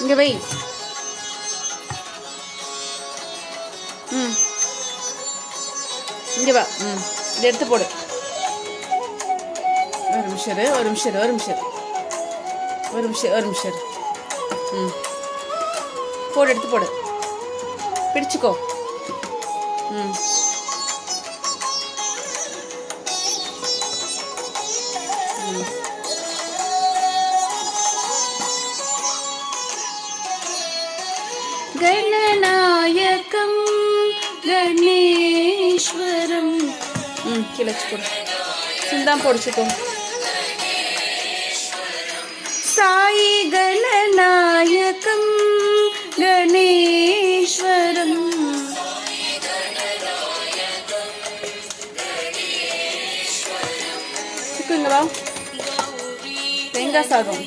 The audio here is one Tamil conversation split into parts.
இங்கே வை. இங்கே வா. இதை எடுத்து போடு. ஒரு நிமிஷம். போடு, எடுத்து போடு. பிடிச்சிக்கோ. गणनायकं गणेश्वरं கீழே வச்சுக்கோ. சிந்தாம் போடிச்சுக்கோ. साई गणनायकं गणेश्वरं சிக்குங்களா? தேங்காய் சாதம்.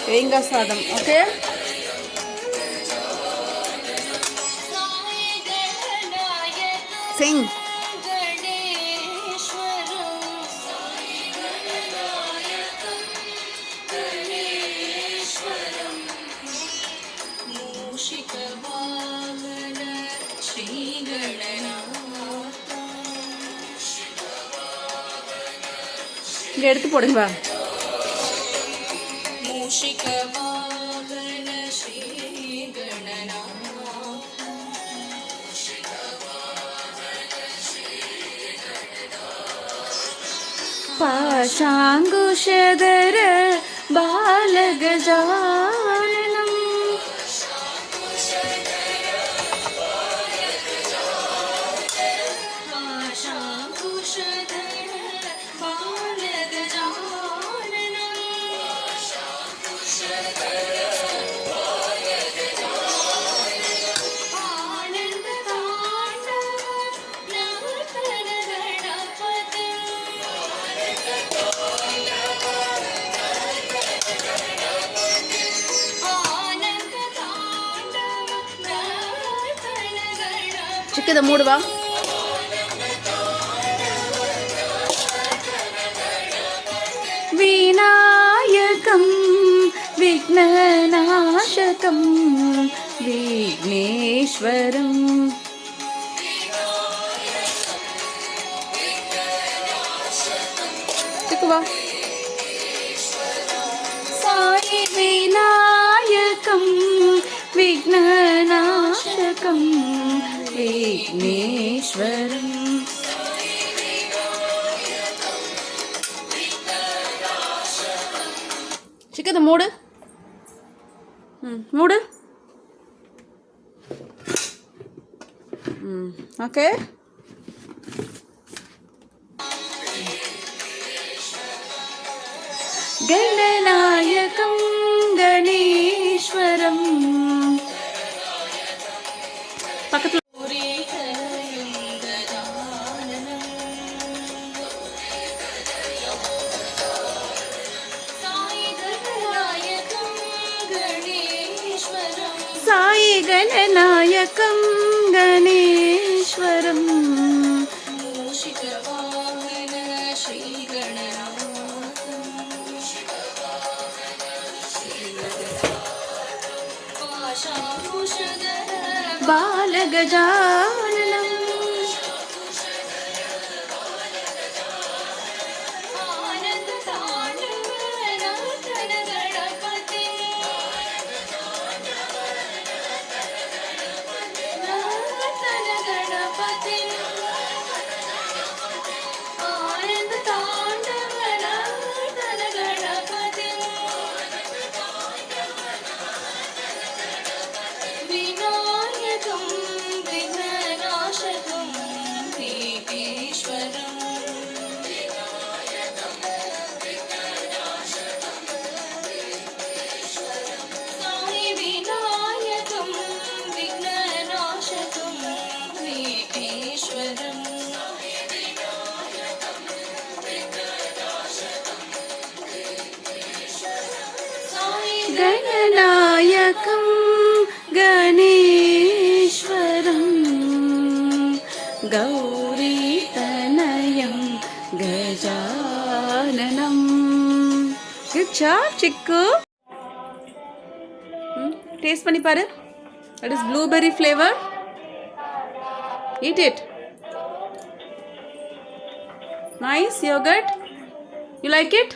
தேங்காய் சாதம். ஓகே, சிங். இங்க எடுத்து போடுங்க. पाशाङ्कुशधर बालगजाननं ಚಿಕ್ಕದ ಮೂಡುವ. विनायकं विघ्ननाशकं विघ्नेश्वरं ಚಿಕ್ಕವಾ. साई विनायकं विघ्ननाशकं विघ्नेश्वरं ಚಿಕ್ಕದ ಮೂಡು. ಮೂಡು. ಓಕೆ. गणनायकं गणेश्वरं பக்கத்துல गजाननम् गणनायकं गणेश्वरं गौरीतनयं गजाननं. Good job, Chikku. Taste பண்ணி பாரு. That is blueberry flavor. Eat it. Nice yogurt. You like it?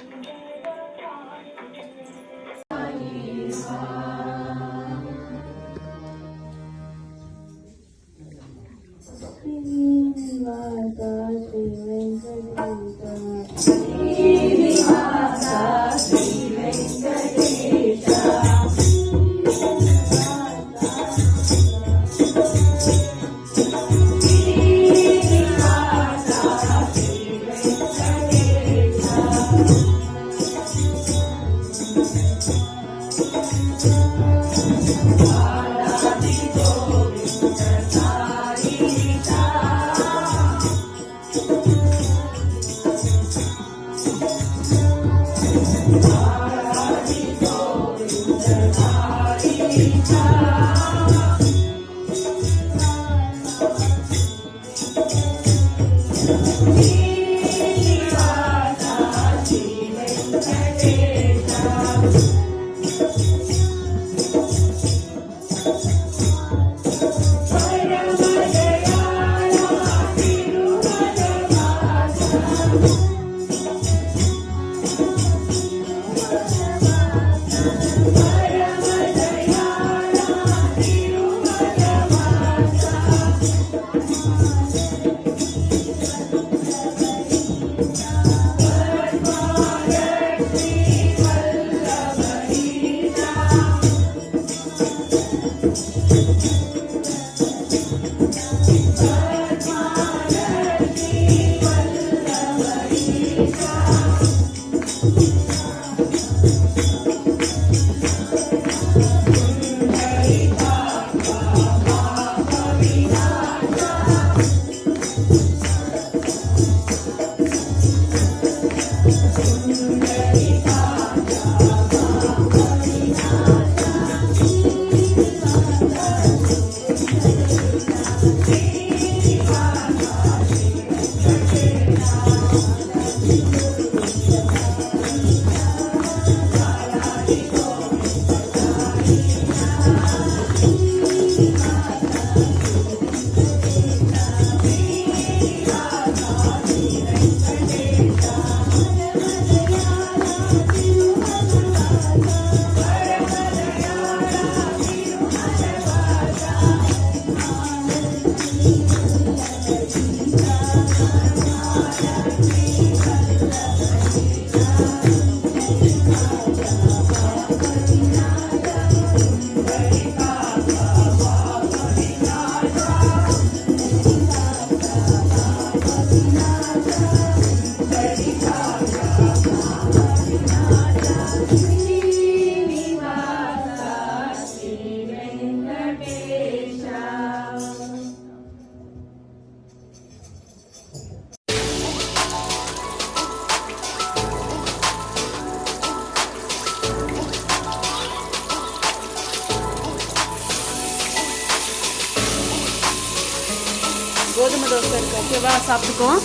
கோதுமை தோசை இருக்கு. ஓகேவா, சாப்பிட்டுக்குவோம்.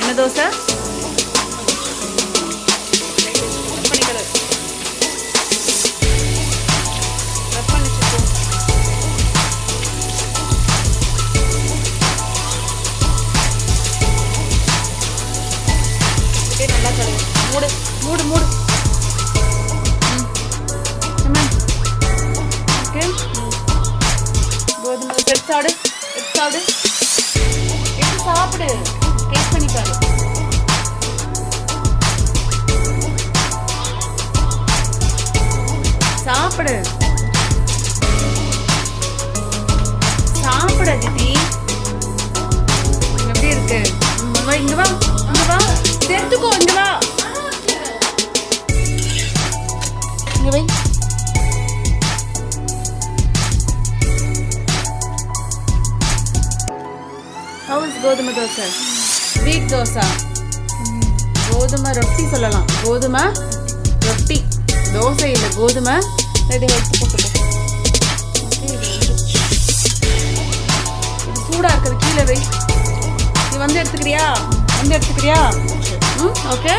என்ன தோசை? பண்ணிக்கல மூடு மூடு. ஓகே கோதுமை எடுத்து சாப்பிடு. எடுத்து சாப்பிடு. எடுத்து சாப்பிடு. டேஸ்ட் பண்ணி பாரு. சாப்பிடு. சாப்பிடு அதித்தி. எப்படி இருக்கு? இங்க வா இங்க வா. எடுத்துக்கோ. இங்க வா. இங்க வை. How is கோதுமை தோசை? வீட் தோசை. கோதுமை ரொட்டி சொல்லலாம். கோதுமை ரொட்டி. தோசை இல்லை கோதுமை. ரெடி எடுத்து போட்டுக்கோ. இது சூடாக இருக்குது. கீழே வை. நீ வந்து எடுத்துக்கிறியா? வந்து எடுத்துக்கிறியா? ஓகே.